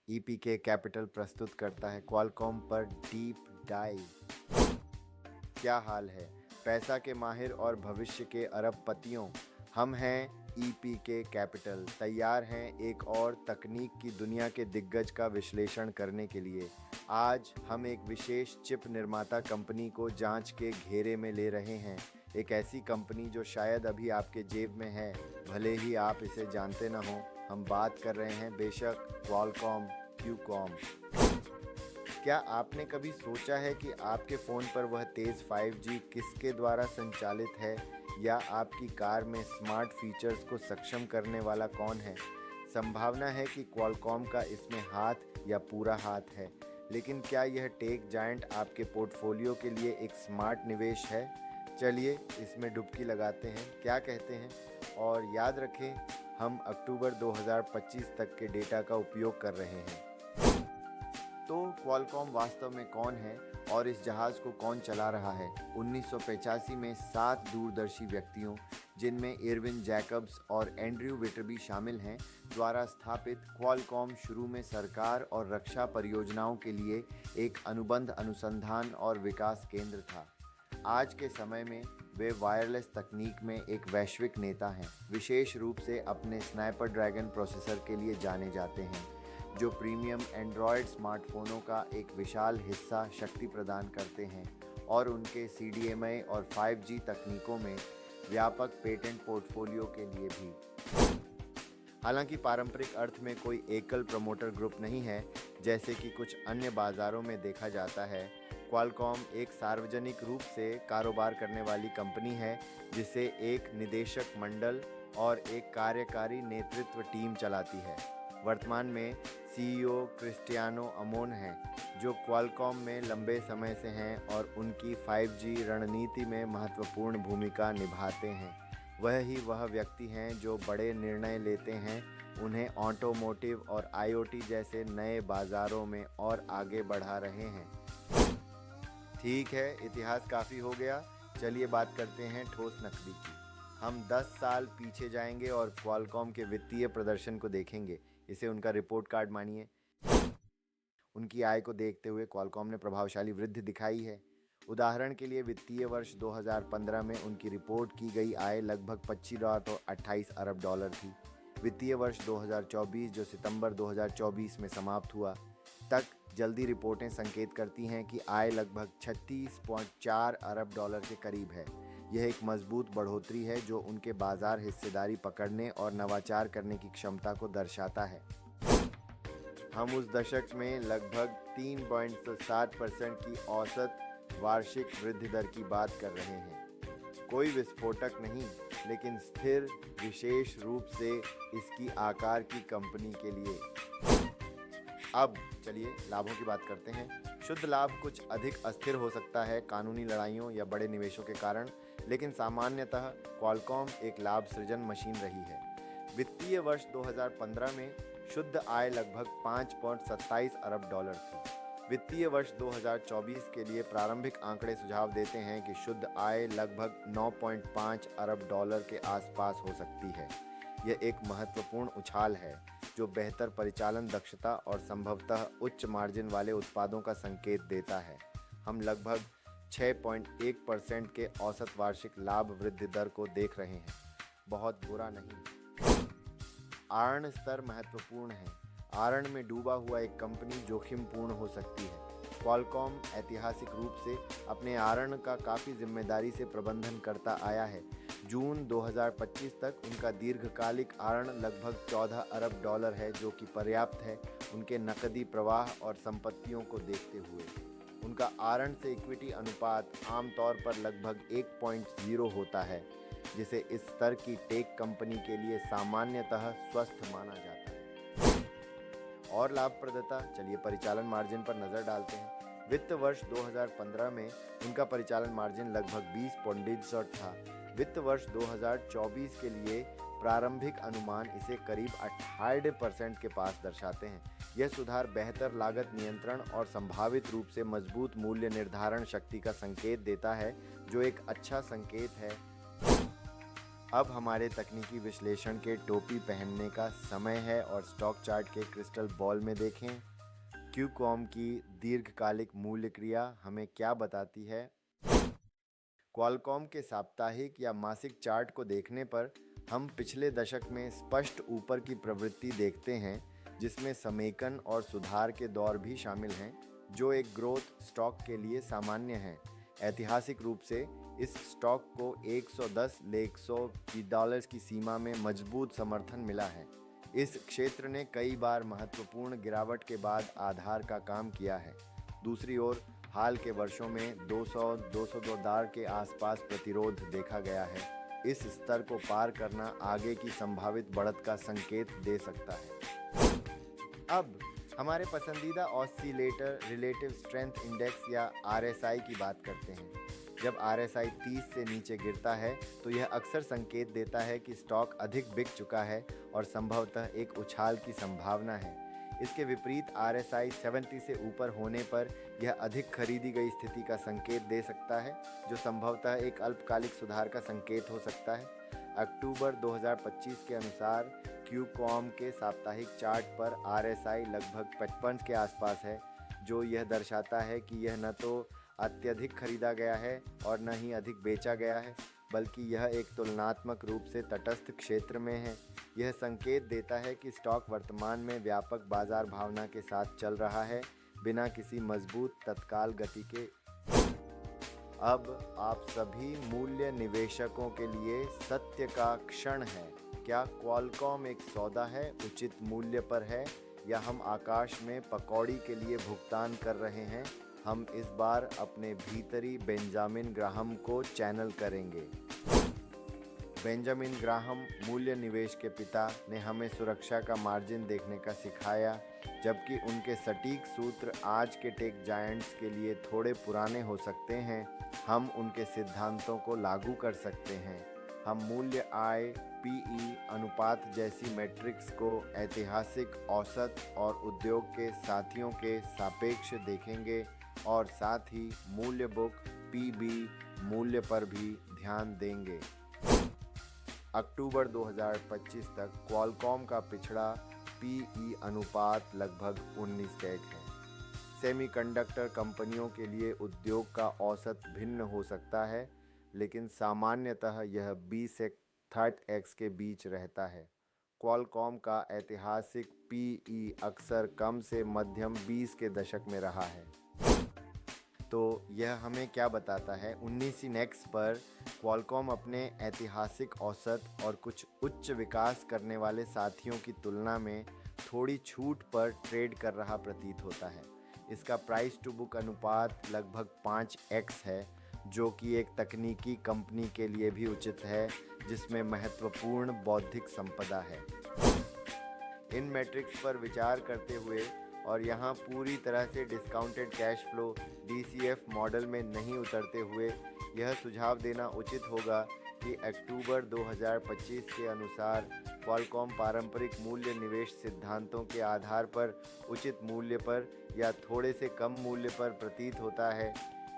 ईपीके capital प्रस्तुत करता है क्वालकॉम पर डीप डाइव। क्या हाल है पैसा के माहिर और भविष्य के अरबपतियों, हम हैं ईपीके कैपिटल, तैयार हैं एक और तकनीक की दुनिया के दिग्गज का विश्लेषण करने के लिए। आज हम एक विशेष चिप निर्माता कंपनी को जांच के घेरे में ले रहे हैं। एक ऐसी कंपनी जो शायद अभी आपके जेब में है, भले ही आप इसे जानते न हो। हम बात कर रहे हैं बेशक क्वालकॉम, क्यूकॉम। क्या आपने कभी सोचा है कि आपके फ़ोन पर वह तेज़ 5G किसके द्वारा संचालित है, या आपकी कार में स्मार्ट फीचर्स को सक्षम करने वाला कौन है? संभावना है कि क्वालकॉम का इसमें हाथ या पूरा हाथ है, लेकिन क्या यह टेक जायंट आपके पोर्टफोलियो के लिए एक स्मार्ट निवेश है? चलिए इसमें डुबकी लगाते हैं, क्या कहते हैं? और याद रखें, हम अक्टूबर 2025 तक के डेटा का उपयोग कर रहे हैं। तो क्वालकॉम वास्तव में कौन है और इस जहाज़ को कौन चला रहा है? 1985 में 7 दूरदर्शी व्यक्तियों, जिनमें इरविन जैकब्स और एंड्रयू विटरबी शामिल हैं, द्वारा स्थापित क्वालकॉम शुरू में सरकार और रक्षा परियोजनाओं के लिए एक अनुबंध अनुसंधान और विकास केंद्र था। आज के समय में वे वायरलेस तकनीक में एक वैश्विक नेता हैं, विशेष रूप से अपने स्नैपड्रैगन प्रोसेसर के लिए जाने जाते हैं, जो प्रीमियम एंड्रॉयड स्मार्टफोनों का एक विशाल हिस्सा शक्ति प्रदान करते हैं, और उनके CDMA और 5G तकनीकों में व्यापक पेटेंट पोर्टफोलियो के लिए भी। हालांकि पारंपरिक अर्थ में कोई एकल प्रमोटर ग्रुप नहीं है, जैसे कि कुछ अन्य बाज़ारों में देखा जाता है। क्वालकॉम एक सार्वजनिक रूप से कारोबार करने वाली कंपनी है, जिसे एक निदेशक मंडल और एक कार्यकारी नेतृत्व टीम चलाती है। वर्तमान में CEO क्रिस्टियानो अमोन हैं, जो क्वालकॉम में लंबे समय से हैं और उनकी 5G रणनीति में महत्वपूर्ण भूमिका निभाते हैं। वह व्यक्ति हैं जो बड़े निर्णय लेते हैं, उन्हें ऑटोमोटिव और IoT जैसे नए बाज़ारों में और आगे बढ़ा रहे हैं। ठीक है, इतिहास काफ़ी हो गया, चलिए बात करते हैं ठोस नकदी की। हम 10 साल पीछे जाएंगे और क्वालकॉम के वित्तीय प्रदर्शन को देखेंगे। इसे उनका रिपोर्ट कार्ड मानिए। उनकी आय को देखते हुए क्वालकॉम ने प्रभावशाली वृद्धि दिखाई है। उदाहरण के लिए वित्तीय वर्ष 2015 में उनकी रिपोर्ट की गई आय लगभग $25.28 अरब थी। वित्तीय वर्ष 2024, जो सितंबर 2024 में समाप्त हुआ, तक जल्दी रिपोर्टें संकेत करती हैं कि आय लगभग $36.4 अरब के करीब है। यह एक मजबूत बढ़ोतरी है जो उनके बाजार हिस्सेदारी पकड़ने और नवाचार करने की क्षमता को दर्शाता है। हम उस दशक में लगभग 3.7% की औसत वार्षिक वृद्धि दर की बात कर रहे हैं। कोई विस्फोटक नहीं, लेकिन स्थिर, विशेष रूप से इसकी आकार की कंपनी के लिए। अब चलिए लाभों की बात करते हैं। शुद्ध लाभ कुछ अधिक अस्थिर हो सकता है कानूनी लड़ाइयों या बड़े निवेशों के कारण, लेकिन सामान्यतः क्वालकॉम एक लाभ सृजन मशीन रही है। वित्तीय वर्ष 2015 में शुद्ध आय लगभग $5.27 अरब थी। वित्तीय वर्ष 2024 के लिए प्रारंभिक आंकड़े सुझाव देते हैं कि शुद्ध आय लगभग $9.5 अरब के आसपास हो सकती है। यह एक महत्वपूर्ण उछाल है, जो बेहतर परिचालन दक्षता और संभवतः उच्च मार्जिन वाले उत्पादों का संकेत देता है। हम लगभग 6.1% के औसत वार्षिक लाभ वृद्धि दर को देख रहे हैं। बहुत बुरा नहीं। आरण स्तर महत्वपूर्ण है। आरण में डूबा हुआ एक कंपनी जोखिमपूर्ण हो सकती है। क्वालकॉम ऐतिहासिक रूप से अपने आरण का काफ़ी जिम्मेदारी से प्रबंधन करता आया है। जून 2025 तक उनका दीर्घकालिक आरण लगभग $14 अरब है, जो कि पर्याप्त है उनके नकदी प्रवाह और संपत्तियों को देखते हुए। उनका आरण से इक्विटी अनुपात आमतौर पर लगभग 1.0 होता है, जिसे इस स्तर की टेक कंपनी के लिए सामान्यतः स्वस्थ माना जाता है। और लाभप्रदता, चलिए परिचालन मार्जिन पर नज़र डालते हैं। वित्त वर्ष 2015 में उनका परिचालन मार्जिन लगभग 20.1 था। वित्त वर्ष 2024 के लिए प्रारंभिक अनुमान इसे करीब 28% के पास दर्शाते हैं। यह सुधार बेहतर लागत नियंत्रण और संभावित रूप से मजबूत मूल्य निर्धारण शक्ति का संकेत देता है, जो एक अच्छा संकेत है। अब हमारे तकनीकी विश्लेषण के टोपी पहनने का समय है और स्टॉक चार्ट के क्रिस्टल बॉल में देखें क्यूकॉम की दीर्घकालिक मूल्य क्रिया हमें क्या बताती है। क्वालकॉम के साप्ताहिक या मासिक चार्ट को देखने पर हम पिछले दशक में स्पष्ट ऊपर की प्रवृत्ति देखते हैं, जिसमें समेकन और सुधार के दौर भी शामिल हैं, जो एक ग्रोथ स्टॉक के लिए सामान्य है। ऐतिहासिक रूप से इस स्टॉक को 110 ले $100 की सीमा में मजबूत समर्थन मिला है। इस क्षेत्र ने कई बार महत्वपूर्ण गिरावट के बाद आधार का काम किया है। दूसरी ओर हाल के वर्षों में 200-202 के आसपास प्रतिरोध देखा गया है। इस स्तर को पार करना आगे की संभावित बढ़त का संकेत दे सकता है। अब हमारे पसंदीदा ऑसिलेटर रिलेटिव स्ट्रेंथ इंडेक्स या RSI की बात करते हैं। जब RSI 30 से नीचे गिरता है तो यह अक्सर संकेत देता है कि स्टॉक अधिक बिक चुका है और संभवतः एक उछाल की संभावना है। इसके विपरीत RSI 70 से ऊपर होने पर यह अधिक खरीदी गई स्थिति का संकेत दे सकता है, जो संभवतः एक अल्पकालिक सुधार का संकेत हो सकता है। अक्टूबर 2025 के अनुसार क्यूकॉम के साप्ताहिक चार्ट पर RSI लगभग 55 के आसपास है, जो यह दर्शाता है कि यह न तो अत्यधिक खरीदा गया है और न ही अधिक बेचा गया है, बल्कि यह एक तुलनात्मक रूप से तटस्थ क्षेत्र में है। यह संकेत देता है कि स्टॉक वर्तमान में व्यापक बाजार भावना के साथ चल रहा है, बिना किसी मजबूत तत्काल गति के। अब आप सभी मूल्य निवेशकों के लिए सत्य का क्षण है। क्या क्वालकॉम एक सौदा है, उचित मूल्य पर है, या हम आकाश में पकौड़ी के लिए भुगतान कर रहे हैं? हम इस बार अपने भीतरी बेंजामिन ग्राहम को चैनल करेंगे। बेंजामिन ग्राहम मूल्य निवेश के पिता ने हमें सुरक्षा का मार्जिन देखने का सिखाया, जबकि उनके सटीक सूत्र आज के टेक जायंट्स के लिए थोड़े पुराने हो सकते हैं। हम उनके सिद्धांतों को लागू कर सकते हैं। हम मूल्य आय PE अनुपात जैसी मैट्रिक्स को ऐतिहासिक औसत और उद्योग के साथियों के सापेक्ष देखेंगे और साथ ही मूल्य बुक PB मूल्य पर भी ध्यान देंगे। अक्टूबर 2025 तक क्वालकॉम का पिछड़ा PE अनुपात लगभग 19 टैग है। सेमीकंडक्टर कंपनियों के लिए उद्योग का औसत भिन्न हो सकता है, लेकिन सामान्यतः यह 20 से 30x के बीच रहता है। क्वालकॉम का ऐतिहासिक PE अक्सर कम से मध्यम 20 के दशक में रहा है। तो यह हमें क्या बताता है? 19x पर क्वालकॉम अपने ऐतिहासिक औसत और कुछ उच्च विकास करने वाले साथियों की तुलना में थोड़ी छूट पर ट्रेड कर रहा प्रतीत होता है। इसका प्राइस टू बुक अनुपात लगभग 5x है, जो कि एक तकनीकी कंपनी के लिए भी उचित है, जिसमें महत्वपूर्ण बौद्धिक संपदा है। इन मैट्रिक्स पर विचार करते हुए और यहाँ पूरी तरह से discounted cash flow DCF model में नहीं उतरते हुए, यह सुझाव देना उचित होगा कि अक्टूबर 2025 के अनुसार क्वालकॉम पारंपरिक मूल्य निवेश सिद्धांतों के आधार पर उचित मूल्य पर या थोड़े से कम मूल्य पर प्रतीत होता है।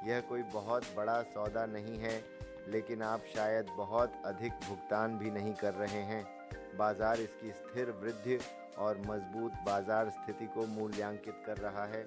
यह कोई बहुत बड़ा सौदा नहीं है, लेकिन आप शायद बहुत अधिक भुगतान भी नहीं कर रहे हैं। बाजार इसकी स्थिर वृद्धि और मजबूत बाजार स्थिति को मूल्यांकित कर रहा है।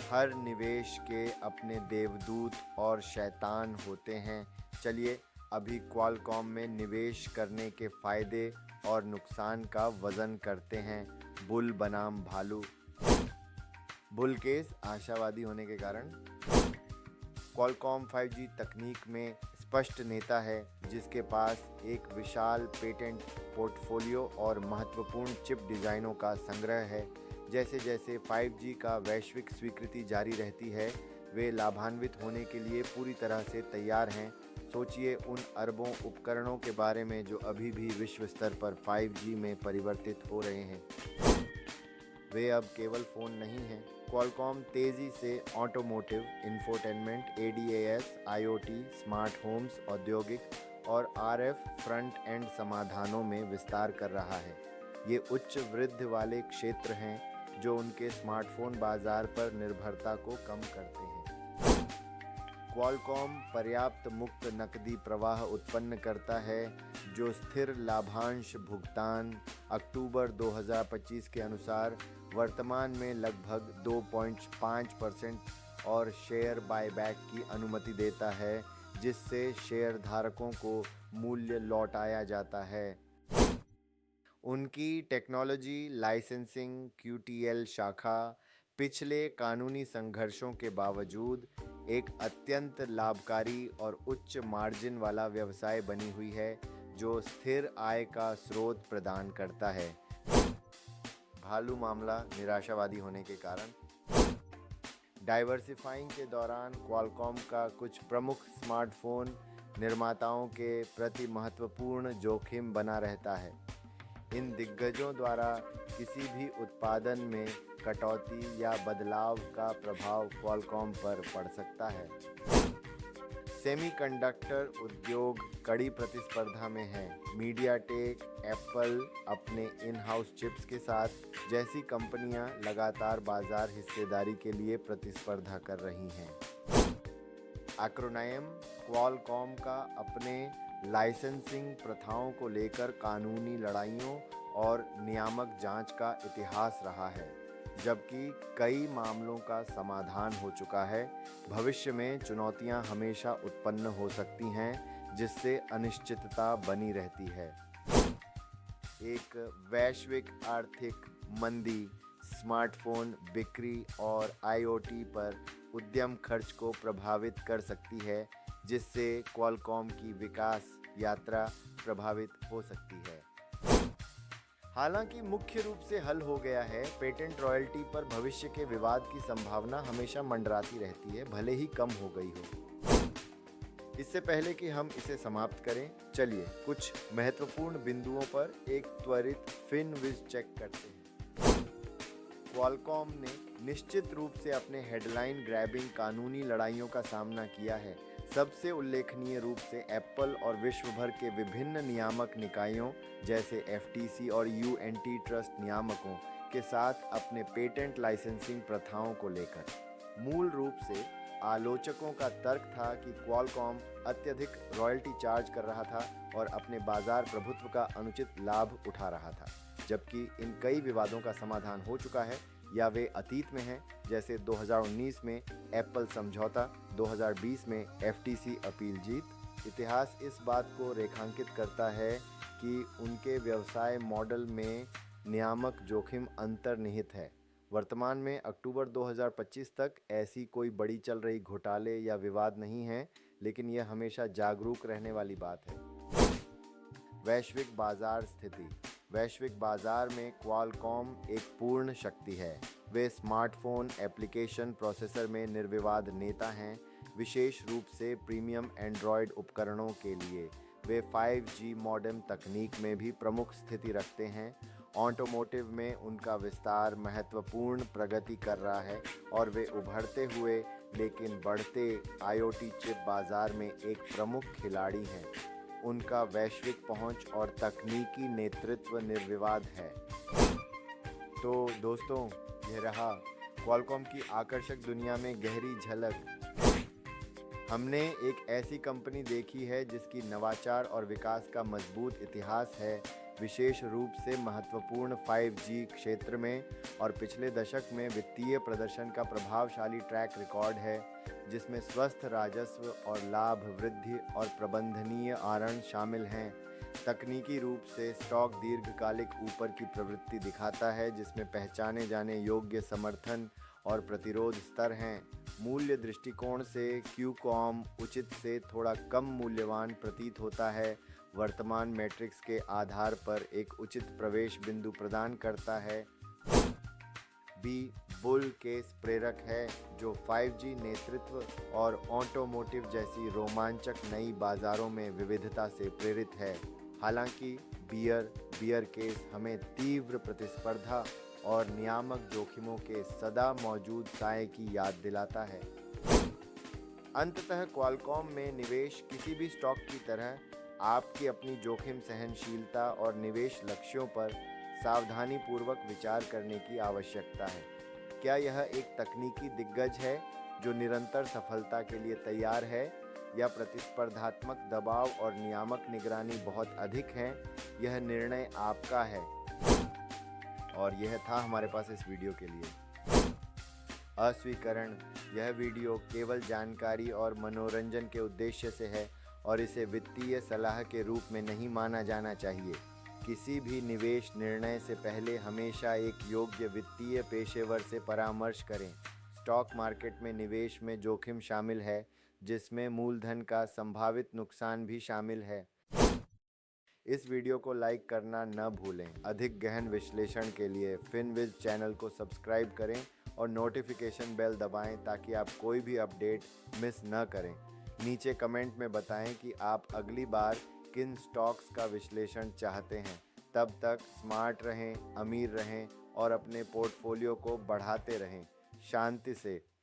हर निवेश के अपने देवदूत और शैतान होते हैं। चलिए अभी क्वालकॉम में निवेश करने के फायदे और नुकसान का वजन करते हैं। बुल बनाम भालू। बुल केस आशावादी होने के कारण क्वालकॉम 5G तकनीक में स्पष्ट नेता है, जिसके पास एक विशाल पेटेंट पोर्टफोलियो और महत्वपूर्ण चिप डिज़ाइनों का संग्रह है। जैसे जैसे 5G का वैश्विक स्वीकृति जारी रहती है, वे लाभान्वित होने के लिए पूरी तरह से तैयार हैं। सोचिए उन अरबों उपकरणों के बारे में जो अभी भी विश्व स्तर पर 5G में परिवर्तित हो रहे हैं। वे अब केवल फ़ोन नहीं हैं। क्वालकॉम तेज़ी से automotive, infotainment, ADAS, IoT, smart homes, औद्योगिक और RF फ्रंट एंड समाधानों में विस्तार कर रहा है। ये उच्च वृद्धि वाले क्षेत्र हैं जो उनके स्मार्टफोन बाजार पर निर्भरता को कम करते हैं। क्वालकॉम पर्याप्त मुक्त नकदी प्रवाह उत्पन्न करता है जो स्थिर लाभांश भुगतान अक्टूबर 2025 के अनुसार वर्तमान में लगभग 2.5% और शेयर बायबैक की अनुमति देता है, जिससे शेयरधारकों को मूल्य लौटाया जाता है। उनकी टेक्नोलॉजी लाइसेंसिंग QTL शाखा पिछले कानूनी संघर्षों के बावजूद एक अत्यंत लाभकारी और उच्च मार्जिन वाला व्यवसाय बनी हुई है जो स्थिर आय का स्रोत प्रदान करता है। भालू मामला निराशावादी होने के कारण डाइवर्सिफाइंग के दौरान क्वालकॉम का कुछ प्रमुख स्मार्टफोन निर्माताओं के प्रति महत्वपूर्ण जोखिम बना रहता है। इन दिग्गजों द्वारा किसी भी उत्पादन में कटौती या बदलाव का प्रभाव क्वालकॉम पर पड़ सकता है। सेमीकंडक्टर उद्योग कड़ी प्रतिस्पर्धा में है। मीडियाटेक, एप्पल अपने इन हाउस चिप्स के साथ जैसी कंपनियां लगातार बाजार हिस्सेदारी के लिए प्रतिस्पर्धा कर रही हैं। एक्रोनिम क्वालकॉम का अपने लाइसेंसिंग प्रथाओं को लेकर कानूनी लड़ाइयों और नियामक जांच का इतिहास रहा है, जबकि कई मामलों का समाधान हो चुका है। भविष्य में चुनौतियां हमेशा उत्पन्न हो सकती हैं, जिससे अनिश्चितता बनी रहती है। एक वैश्विक आर्थिक मंदी स्मार्टफोन बिक्री और IoT पर उद्यम खर्च को प्रभावित कर सकती है, जिससे क्वालकॉम की विकास यात्रा प्रभावित हो सकती है। हालांकि मुख्य रूप से हल हो गया है, पेटेंट रॉयल्टी पर भविष्य के विवाद की संभावना हमेशा मंडराती रहती है, भले ही कम हो गई हो। इससे पहले कि हम इसे समाप्त करें, चलिए कुछ महत्वपूर्ण बिंदुओं पर एक त्वरित फिनविज चेक करते हैं। क्वालकॉम ने निश्चित रूप से अपने हेडलाइन ग्रैबिंग कानूनी लड़ाइयों का सामना किया है। सबसे उल्लेखनीय रूप से एप्पल और विश्व भर के विभिन्न नियामक निकायों जैसे FTC और एंटी ट्रस्ट नियामकों के साथ अपने पेटेंट लाइसेंसिंग प्रथाओं को लेकर। मूल रूप से आलोचकों का तर्क था कि क्वालकॉम अत्यधिक रॉयल्टी चार्ज कर रहा था और अपने बाजार प्रभुत्व का अनुचित लाभ उठा रहा था, जबकि इन कई विवादों का समाधान हो चुका है या वे अतीत में हैं, जैसे 2019 में एप्पल समझौता, 2020 में FTC अपील जीत। इतिहास इस बात को रेखांकित करता है कि उनके व्यवसाय मॉडल में नियामक जोखिम अंतर्निहित है। वर्तमान में अक्टूबर 2025 तक ऐसी कोई बड़ी चल रही घोटाले या विवाद नहीं है, लेकिन यह हमेशा जागरूक रहने वाली बात है। वैश्विक बाजार स्थिति। वैश्विक बाजार में क्वालकॉम एक पूर्ण शक्ति है। वे स्मार्टफोन एप्लीकेशन प्रोसेसर में निर्विवाद नेता हैं, विशेष रूप से प्रीमियम एंड्रॉयड उपकरणों के लिए। वे 5G मॉडेम तकनीक में भी प्रमुख स्थिति रखते हैं। ऑटोमोटिव में उनका विस्तार महत्वपूर्ण प्रगति कर रहा है और वे उभरते हुए लेकिन बढ़ते IoT चिप बाजार में एक प्रमुख खिलाड़ी हैं। उनका वैश्विक पहुंच और तकनीकी नेतृत्व निर्विवाद है। तो दोस्तों, यह रहा क्वालकॉम की आकर्षक दुनिया में गहरी झलक। हमने एक ऐसी कंपनी देखी है जिसकी नवाचार और विकास का मजबूत इतिहास है, विशेष रूप से महत्वपूर्ण 5G क्षेत्र में, और पिछले दशक में वित्तीय प्रदर्शन का प्रभावशाली ट्रैक रिकॉर्ड है, जिसमें स्वस्थ राजस्व और लाभ वृद्धि और प्रबंधनीय आरण शामिल हैं। तकनीकी रूप से स्टॉक दीर्घकालिक ऊपर की प्रवृत्ति दिखाता है, जिसमें पहचाने जाने योग्य समर्थन और प्रतिरोध स्तर हैं। मूल्य दृष्टिकोण से क्यूकॉम उचित से थोड़ा कम मूल्यवान प्रतीत होता है, वर्तमान मैट्रिक्स के आधार पर एक उचित प्रवेश बिंदु प्रदान करता है। बी बुल केस प्रेरक है, जो 5G नेतृत्व और ऑटोमोटिव जैसी रोमांचक नई बाजारों में विविधता से प्रेरित है। हालांकि बियर केस हमें तीव्र प्रतिस्पर्धा और नियामक जोखिमों के सदा मौजूद साए की याद दिलाता है। अंततः क्वालकॉम में निवेश किसी भी स्टॉक की तरह आपकी अपनी जोखिम सहनशीलता और निवेश लक्ष्यों पर सावधानीपूर्वक विचार करने की आवश्यकता है। क्या यह एक तकनीकी दिग्गज है जो निरंतर सफलता के लिए तैयार है, या प्रतिस्पर्धात्मक दबाव और नियामक निगरानी बहुत अधिक है, यह निर्णय आपका है। और यह था हमारे पास इस वीडियो के लिए। अस्वीकरण: यह वीडियो केवल जानकारी और मनोरंजन के उद्देश्य से है और इसे वित्तीय सलाह के रूप में नहीं माना जाना चाहिए। किसी भी निवेश निर्णय से पहले हमेशा एक योग्य वित्तीय पेशेवर से परामर्श करें। स्टॉक मार्केट में निवेश में जोखिम शामिल है, जिसमें मूलधन का संभावित नुकसान भी शामिल है। इस वीडियो को लाइक करना न भूलें। अधिक गहन विश्लेषण के लिए फिनविज चैनल को सब्सक्राइब करें और नोटिफिकेशन बेल दबाएं ताकि आप कोई भी अपडेट मिस न करें। नीचे कमेंट में बताएं कि आप अगली बार किन स्टॉक्स का विश्लेषण चाहते हैं। तब तक स्मार्ट रहें, अमीर रहें और अपने पोर्टफोलियो को बढ़ाते रहें। शांति से।